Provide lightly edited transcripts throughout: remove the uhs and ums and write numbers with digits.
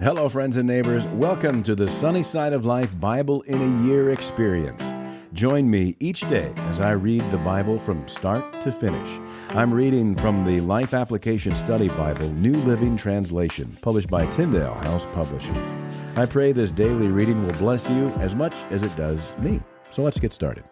Hello, friends and neighbors. Welcome to the Sunny Side of Life Bible in a Year experience. Join me each day as I read the Bible from start to finish. I'm reading from the Life Application Study Bible, New Living Translation, published by Tyndale House Publishers. I pray this daily reading will bless you as much as it does me. So let's get started.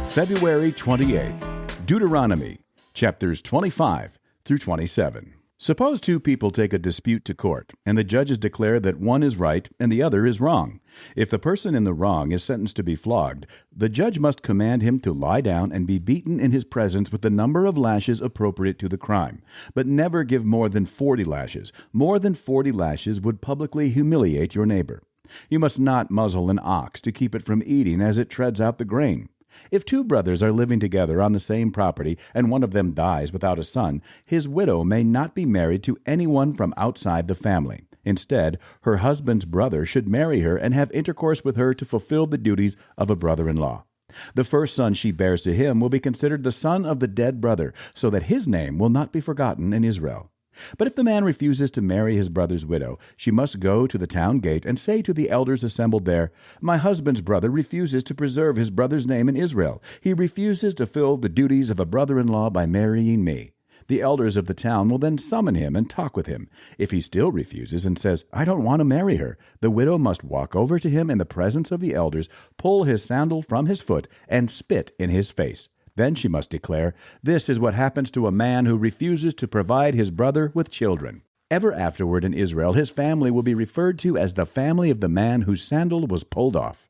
February 28th, Deuteronomy, chapters 25 through 27. Suppose two people take a dispute to court, and the judges declare that one is right and the other is wrong. If the person in the wrong is sentenced to be flogged, the judge must command him to lie down and be beaten in his presence with the number of lashes appropriate to the crime, but never give more than 40 lashes. More than 40 lashes would publicly humiliate your neighbor. You must not muzzle an ox to keep it from eating as it treads out the grain. If two brothers are living together on the same property and one of them dies without a son, his widow may not be married to anyone from outside the family. Instead, her husband's brother should marry her and have intercourse with her to fulfill the duties of a brother-in-law. The first son she bears to him will be considered the son of the dead brother, so that his name will not be forgotten in Israel. But if the man refuses to marry his brother's widow, she must go to the town gate and say to the elders assembled there, "My husband's brother refuses to preserve his brother's name in Israel. He refuses to fill the duties of a brother-in-law by marrying me." The elders of the town will then summon him and talk with him. If he still refuses and says, "I don't want to marry her," the widow must walk over to him in the presence of the elders, pull his sandal from his foot, and spit in his face. Then she must declare, "This is what happens to a man who refuses to provide his brother with children." Ever afterward in Israel, his family will be referred to as the family of the man whose sandal was pulled off.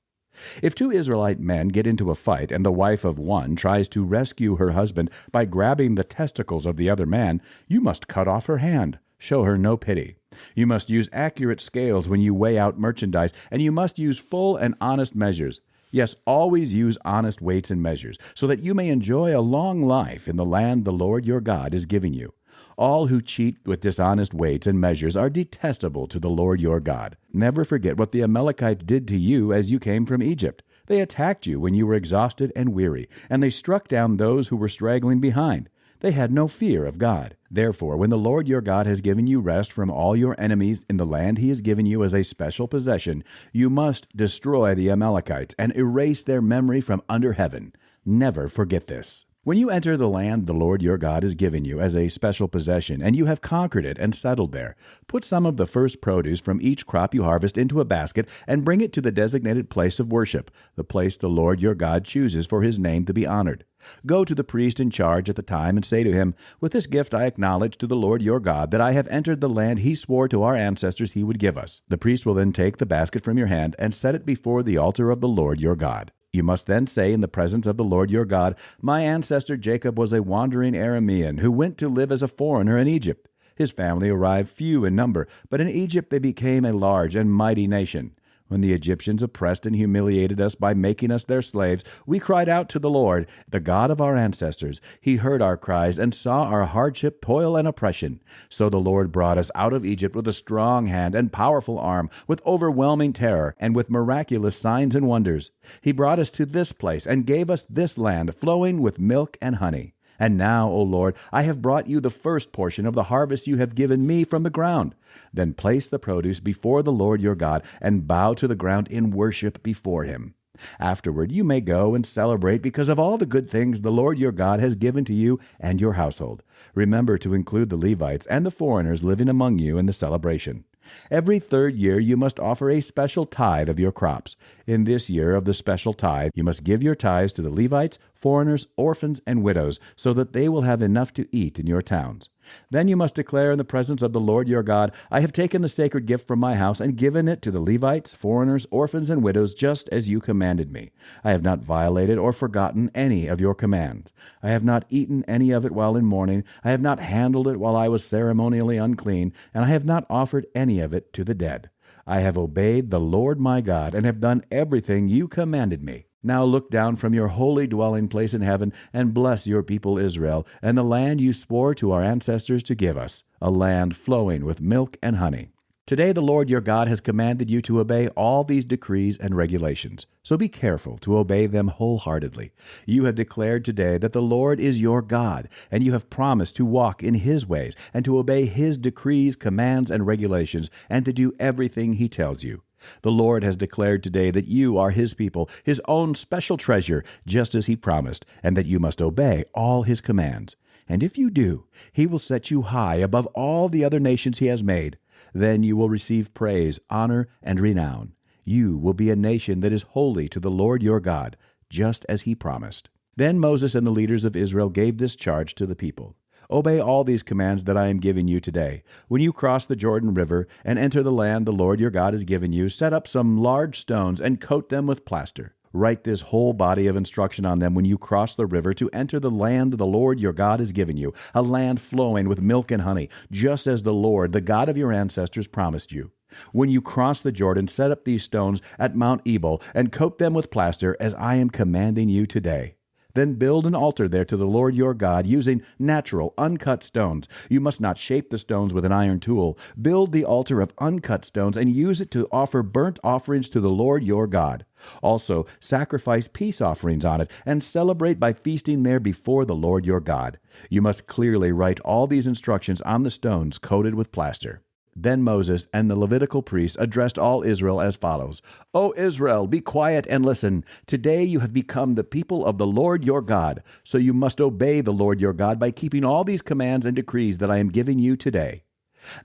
If two Israelite men get into a fight and the wife of one tries to rescue her husband by grabbing the testicles of the other man, you must cut off her hand. Show her no pity. You must use accurate scales when you weigh out merchandise, and you must use full and honest measures. Yes, always use honest weights and measures, so that you may enjoy a long life in the land the Lord your God is giving you. All who cheat with dishonest weights and measures are detestable to the Lord your God. Never forget what the Amalekites did to you as you came from Egypt. They attacked you when you were exhausted and weary, and they struck down those who were straggling behind. They had no fear of God. Therefore, when the Lord your God has given you rest from all your enemies in the land he has given you as a special possession, you must destroy the Amalekites and erase their memory from under heaven. Never forget this. When you enter the land the Lord your God has given you as a special possession, and you have conquered it and settled there, put some of the first produce from each crop you harvest into a basket and bring it to the designated place of worship, the place the Lord your God chooses for his name to be honored. Go to the priest in charge at the time and say to him, "With this gift I acknowledge to the Lord your God that I have entered the land he swore to our ancestors he would give us." The priest will then take the basket from your hand and set it before the altar of the Lord your God. You must then say in the presence of the Lord your God, "My ancestor Jacob was a wandering Aramean who went to live as a foreigner in Egypt. His family arrived few in number, but in Egypt they became a large and mighty nation. When the Egyptians oppressed and humiliated us by making us their slaves, we cried out to the Lord, the God of our ancestors. He heard our cries and saw our hardship, toil, and oppression. So the Lord brought us out of Egypt with a strong hand and powerful arm, with overwhelming terror, and with miraculous signs and wonders. He brought us to this place and gave us this land flowing with milk and honey. And now, O Lord, I have brought you the first portion of the harvest you have given me from the ground. Then place the produce before the Lord your God and bow to the ground in worship before him. Afterward you may go and celebrate because of all the good things the Lord your God has given to you and your household. Remember to include the Levites and the foreigners living among you in the celebration. Every third year you must offer a special tithe of your crops. In this year of the special tithe, you must give your tithes to the Levites, foreigners, orphans, and widows, so that they will have enough to eat in your towns. Then you must declare in the presence of the Lord your God, "I have taken the sacred gift from my house and given it to the Levites, foreigners, orphans, and widows, just as you commanded me. I have not violated or forgotten any of your commands. I have not eaten any of it while in mourning. I have not handled it while I was ceremonially unclean, and I have not offered any of it to the dead. I have obeyed the Lord my God and have done everything you commanded me. Now look down from your holy dwelling place in heaven and bless your people Israel and the land you swore to our ancestors to give us, a land flowing with milk and honey." Today the Lord your God has commanded you to obey all these decrees and regulations. So be careful to obey them wholeheartedly. You have declared today that the Lord is your God, and you have promised to walk in His ways and to obey His decrees, commands, and regulations, and to do everything He tells you. The Lord has declared today that you are His people, His own special treasure, just as He promised, and that you must obey all His commands. And if you do, He will set you high above all the other nations He has made. Then you will receive praise, honor, and renown. You will be a nation that is holy to the Lord your God, just as He promised. Then Moses and the leaders of Israel gave this charge to the people. Obey all these commands that I am giving you today. When you cross the Jordan River and enter the land the Lord your God has given you, set up some large stones and coat them with plaster. Write this whole body of instruction on them when you cross the river to enter the land the Lord your God has given you, a land flowing with milk and honey, just as the Lord, the God of your ancestors, promised you. When you cross the Jordan, set up these stones at Mount Ebal and coat them with plaster, as I am commanding you today. Then build an altar there to the Lord your God using natural, uncut stones. You must not shape the stones with an iron tool. Build the altar of uncut stones and use it to offer burnt offerings to the Lord your God. Also, sacrifice peace offerings on it and celebrate by feasting there before the Lord your God. You must clearly write all these instructions on the stones coated with plaster. Then Moses and the Levitical priests addressed all Israel as follows. O Israel, be quiet and listen. Today you have become the people of the Lord your God, so you must obey the Lord your God by keeping all these commands and decrees that I am giving you today.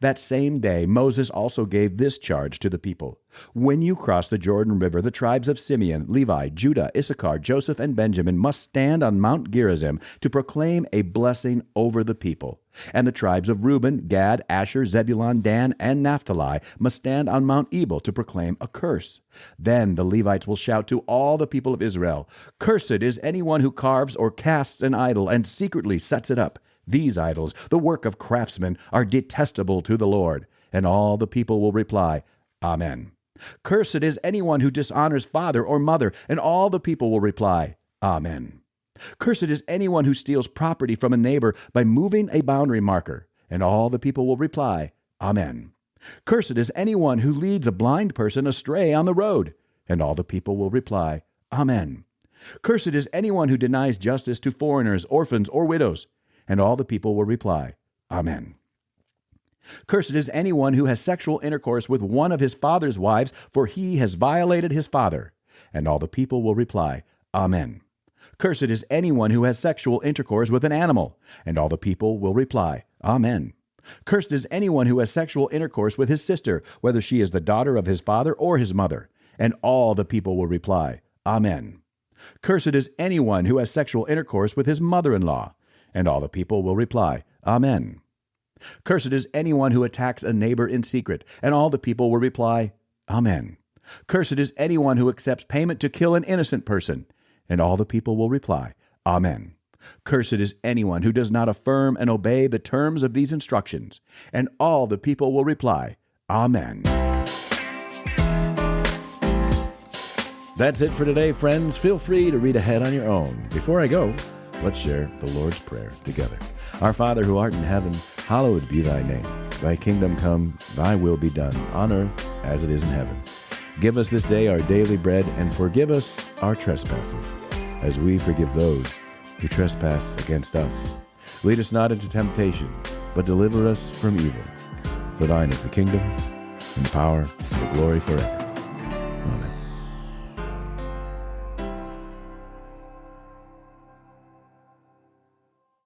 That same day Moses also gave this charge to the people. When you cross the Jordan River, the tribes of Simeon, Levi, Judah, Issachar, Joseph, and Benjamin must stand on Mount Gerizim to proclaim a blessing over the people. And the tribes of Reuben, Gad, Asher, Zebulun, Dan, and Naphtali must stand on Mount Ebal to proclaim a curse. Then the Levites will shout to all the people of Israel, "Cursed is anyone who carves or casts an idol and secretly sets it up. These idols, the work of craftsmen, are detestable to the Lord." And all the people will reply, Amen. "Cursed is anyone who dishonors father or mother," and all the people will reply, Amen. "Cursed is anyone who steals property from a neighbor by moving a boundary marker," and all the people will reply, Amen. "Cursed is anyone who leads a blind person astray on the road," and all the people will reply, Amen. "Cursed is anyone who denies justice to foreigners, orphans, or widows," and all the people will reply, Amen. "Cursed is anyone who has sexual intercourse with one of his father's wives, for he has violated his father," and all the people will reply, Amen. "Cursed is anyone who has sexual intercourse with an animal," and all the people will reply, Amen. "Cursed is anyone who has sexual intercourse with his sister, whether she is the daughter of his father or his mother," and all the people will reply, Amen. "Cursed is anyone who has sexual intercourse with his mother-in-law," and all the people will reply, Amen. "Cursed is anyone who attacks a neighbor in secret," and all the people will reply, Amen. "Cursed is anyone who accepts payment to kill an innocent person," and all the people will reply, Amen. "Cursed is anyone who does not affirm and obey the terms of these instructions," and all the people will reply, Amen. That's it for today, friends. Feel free to read ahead on your own. Before I go, let's share the Lord's Prayer together. Our Father who art in heaven, hallowed be thy name. Thy kingdom come, thy will be done, on earth as it is in heaven. Give us this day our daily bread, and forgive us our trespasses, as we forgive those who trespass against us. Lead us not into temptation, but deliver us from evil. For thine is the kingdom, and power, and the glory forever.